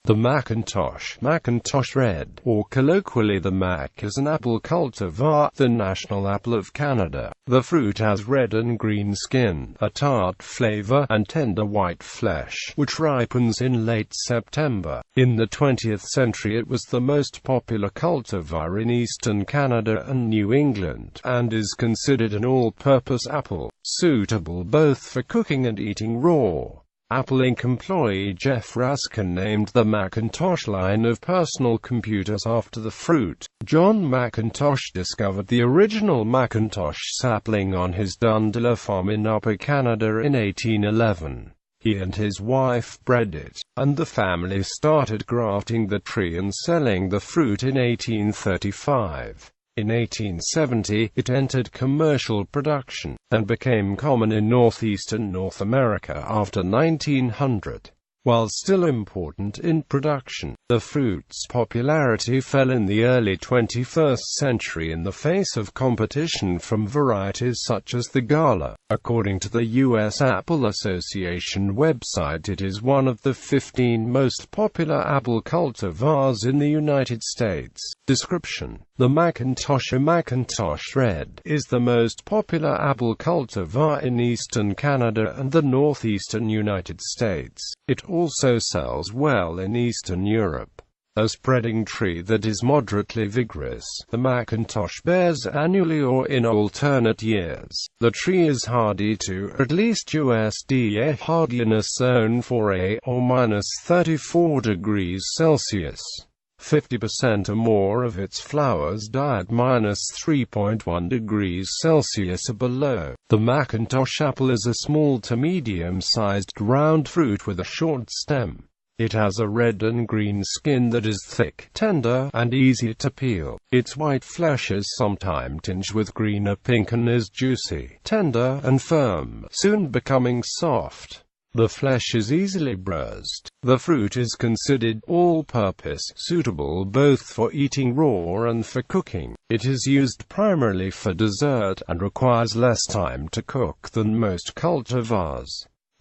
The McIntosh Red, or colloquially the Mac, is an apple cultivar, the national apple of Canada. The fruit has red and green skin, a tart flavor, and tender white flesh, which ripens in late September. In the 20th century it was the most popular cultivar in eastern Canada and New England, and is considered an all-purpose apple, suitable both for cooking and eating raw. Apple Inc. employee Jeff Raskin named the McIntosh line of personal computers after the fruit. John McIntosh discovered the original McIntosh sapling on his Canada.The farm in Upper Canada in 1811. He and his wife bred it, and the family started grafting the tree and selling the fruit in 1835. In 1870, it entered commercial production, and became common in northeastern North America after 1900. While still important in production, the fruit's popularity fell in the early 21st century in the face of competition from varieties such as the Gala. According to the U.S. Apple Association website, it is one of the 15 most popular apple cultivars in the United States. Description: the McIntosh Red is the most popular apple cultivar in eastern Canada and the northeastern United States. It also sells well in Eastern Europe. A spreading tree that is moderately vigorous, the McIntosh bears annually or in alternate years. The tree is hardy to at least USDA hardiness zone 4A or -34 degrees Celsius. 50% or more of its flowers die at -3.1 degrees Celsius or below. The McIntosh apple is a small to medium-sized round fruit with a short stem. It has a red and green skin that is thick, tender, and easy to peel. Its white flesh is sometimes tinged with green or pink and is juicy, tender, and firm, soon becoming soft. The flesh is easily bruised. The fruit is considered all-purpose, suitable both for eating raw and for cooking. It is used primarily for dessert, and requires less time to cook than most cultivars.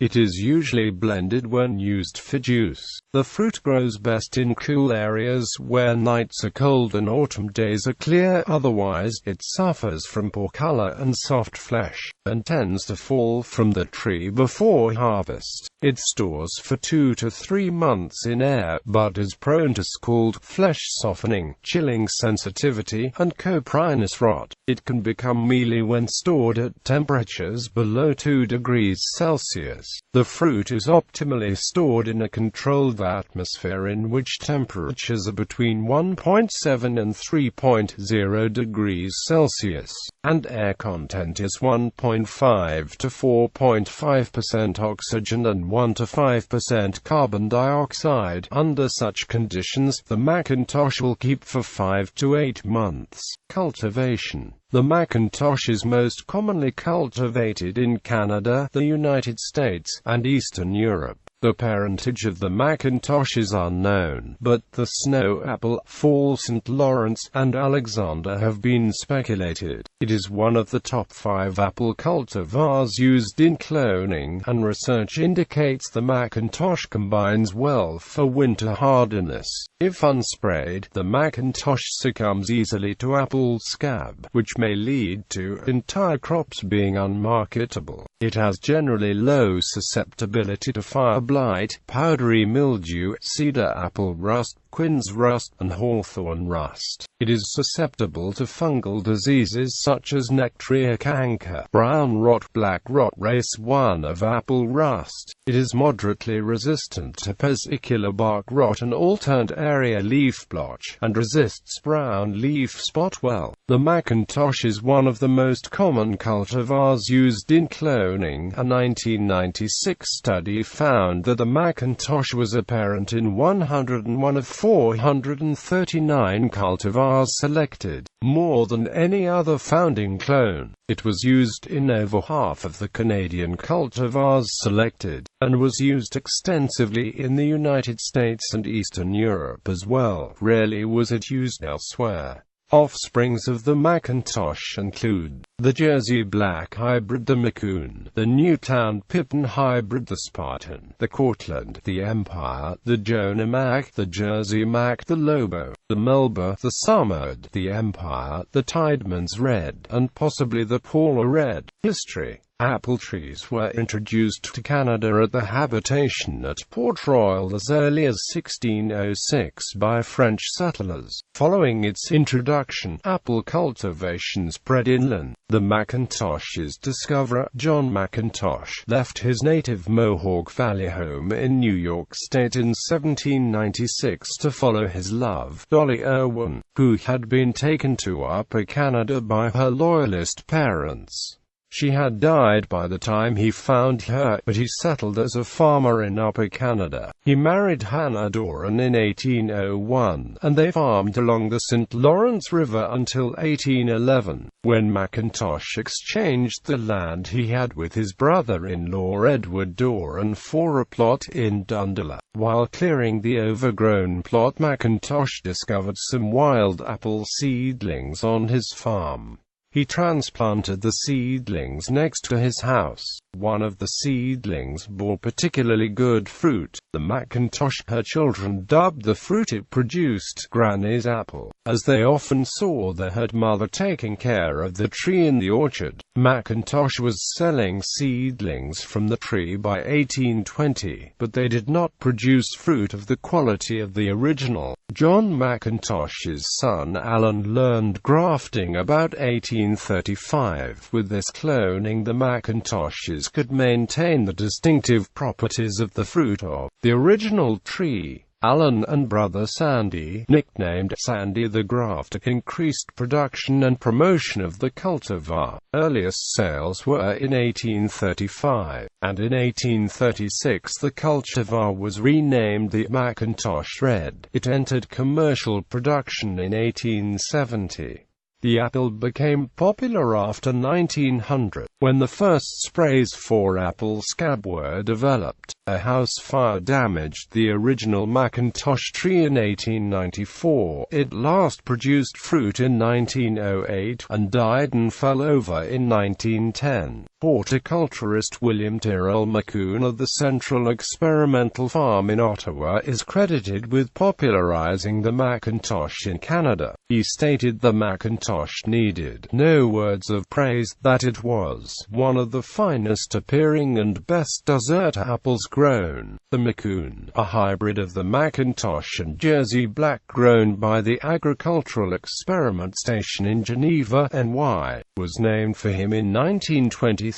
It is usually blended when used for juice. The fruit grows best in cool areas where nights are cold and autumn days are clear, otherwise it suffers from poor color and soft flesh, and tends to fall from the tree before harvest. It stores for 2 to 3 months in air, but is prone to scald, flesh softening, chilling sensitivity, and coprinus rot. It can become mealy when stored at temperatures below 2 degrees Celsius. The fruit is optimally stored in a controlled atmosphere in which temperatures are between 1.7 and 3.0 degrees Celsius, and air content is 1.5 to 4.5% oxygen and 1 to 5% carbon dioxide. Under such conditions, the McIntosh will keep for 5 to 8 months. Cultivation: the McIntosh is most commonly cultivated in Canada, the United States, and Eastern Europe. The parentage of the McIntosh is unknown, but the snow apple, fall St. Lawrence, and Alexander have been speculated. It is one of the top 5 apple cultivars used in cloning, and research indicates the McIntosh combines well for winter hardiness. If unsprayed, the McIntosh succumbs easily to apple scab, which may lead to entire crops being unmarketable. It has generally low susceptibility to fire blight, powdery mildew, cedar apple rust, quince rust, and hawthorn rust. It is susceptible to fungal diseases such as nectaria canker, brown rot, black rot, race 1 of apple rust. It is moderately resistant to pesicular bark rot and alternate area leaf blotch, and resists brown leaf spot well. The McIntosh is one of the most common cultivars used in cloning. A 1996 study found that the McIntosh was apparent in 101 of 439 cultivars selected, more than any other founding clone. It was used in over half of the Canadian cultivars selected, and was used extensively in the United States and Eastern Europe as well. Rarely was it used elsewhere. Offsprings of the McIntosh include the Jersey Black hybrid, the McCoon, the Newtown Pippin hybrid, the Spartan, the Cortland, the Empire, the Jonah Mac, the Jersey Mac, the Lobo, the Melba, the Summered, the Empire, the Tideman's Red, and possibly the Paula Red. History. Apple trees were introduced to Canada at the habitation at Port Royal as early as 1606 by French settlers. Following its introduction, apple cultivation spread inland. The McIntosh's discoverer, John McIntosh, left his native Mohawk Valley home in New York State in 1796 to follow his love, Dolly Irwin, who had been taken to Upper Canada by her Loyalist parents. She had died by the time he found her, but he settled as a farmer in Upper Canada. He married Hannah Doran in 1801, and they farmed along the St. Lawrence River until 1811, when McIntosh exchanged the land he had with his brother-in-law Edward Doran for a plot in Dundela. While clearing the overgrown plot, McIntosh discovered some wild apple seedlings on his farm. He transplanted the seedlings next to his house. One of the seedlings bore particularly good fruit. The McIntosh, her children, dubbed the fruit it produced Granny's apple, as they often saw their herd mother taking care of the tree in the orchard. McIntosh was selling seedlings from the tree by 1820, but they did not produce fruit of the quality of the original. John McIntosh's son Alan learned grafting about 1835. With this cloning, the McIntoshes could maintain the distinctive properties of the fruit of the original tree. Alan and brother Sandy, nicknamed Sandy the Grafter, increased production and promotion of the cultivar. Earliest sales were in 1835, and in 1836 the cultivar was renamed the McIntosh Red. It entered commercial production in 1870. The apple became popular after 1900, when the first sprays for apple scab were developed. A house fire damaged the original McIntosh tree in 1894. It last produced fruit in 1908, and died and fell over in 1910. Horticulturist William Tyrrell McCoon of the Central Experimental Farm in Ottawa is credited with popularizing the McIntosh in Canada. He stated the McIntosh needed no words of praise, that it was one of the finest appearing and best dessert apples grown. The McCoon, a hybrid of the McIntosh and Jersey Black grown by the Agricultural Experiment Station in Geneva, NY, was named for him in 1923.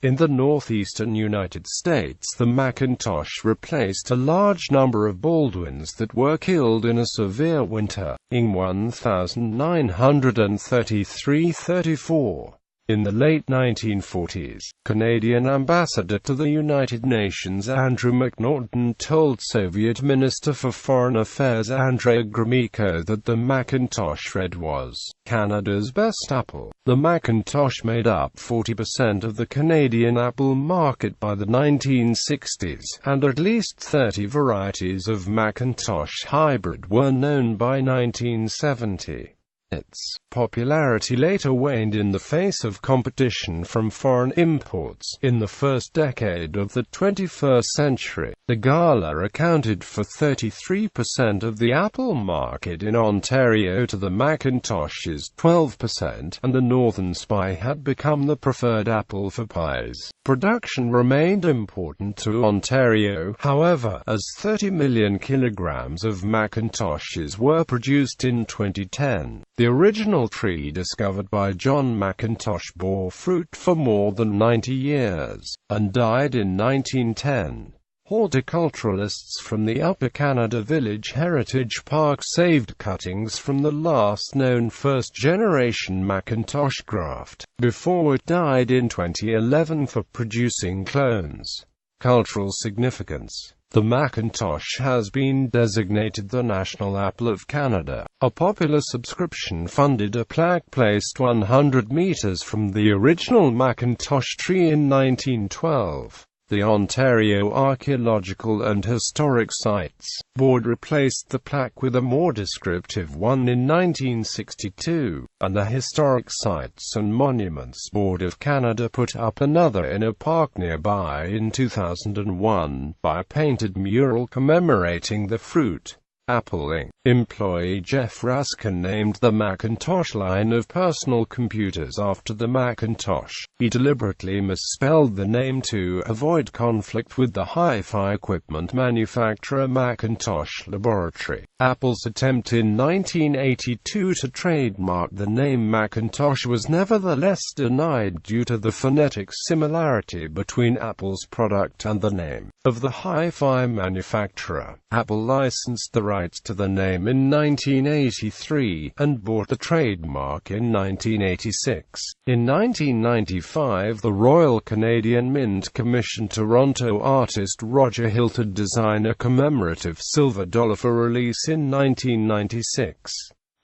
In the northeastern United States, the McIntosh replaced a large number of Baldwins that were killed in a severe winter, in 1933–34. In the late 1940s, Canadian ambassador to the United Nations Andrew McNaughton told Soviet Minister for Foreign Affairs Andrei Gromyko that the McIntosh Red was Canada's best apple. The McIntosh made up 40% of the Canadian apple market by the 1960s, and at least 30 varieties of McIntosh hybrid were known by 1970. Its popularity later waned in the face of competition from foreign imports. In the first decade of the 21st century, the Gala accounted for 33% of the apple market in Ontario to the McIntosh's 12%, and the Northern Spy had become the preferred apple for pies. Production remained important to Ontario, however, as 30 million kilograms of McIntoshes were produced in 2010. The original tree discovered by John McIntosh bore fruit for more than 90 years, and died in 1910. Horticulturalists from the Upper Canada Village Heritage Park saved cuttings from the last known first-generation McIntosh graft, before it died in 2011 for producing clones. Cultural significance. The McIntosh has been designated the National Apple of Canada. A popular subscription-funded a plaque placed 100 meters from the original McIntosh tree in 1912. The Ontario Archaeological and Historic Sites Board replaced the plaque with a more descriptive one in 1962, and the Historic Sites and Monuments Board of Canada put up another in a park nearby in 2001, by a painted mural commemorating the fruit. Apple Inc. employee Jeff Raskin named the Macintosh line of personal computers after the Macintosh. He deliberately misspelled the name to avoid conflict with the hi-fi equipment manufacturer Macintosh Laboratory. Apple's attempt in 1982 to trademark the name Macintosh was nevertheless denied due to the phonetic similarity between Apple's product and the name of the hi-fi manufacturer. Apple licensed the rights to the name in 1983, and bought the trademark in 1986. In 1995, the Royal Canadian Mint commissioned Toronto artist Roger Hill to design a commemorative silver dollar for release in 1996.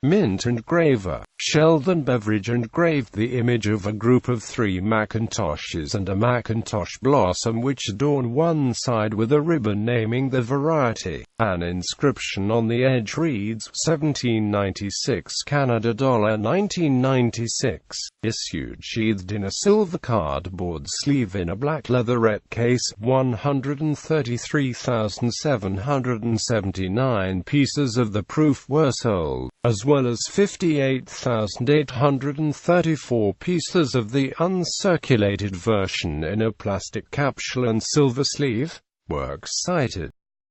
Mint engraver Sheldon Beveridge engraved the image of a group of 3 Macintoshes and a Macintosh blossom which adorn one side with a ribbon naming the variety. An inscription on the edge reads, 1796 Canada.The 1996, issued sheathed in a silver cardboard sleeve in a black leatherette case. 133,779 pieces of the proof were sold, as well as 58,834 pieces of the uncirculated version in a plastic capsule and silver sleeve. Works cited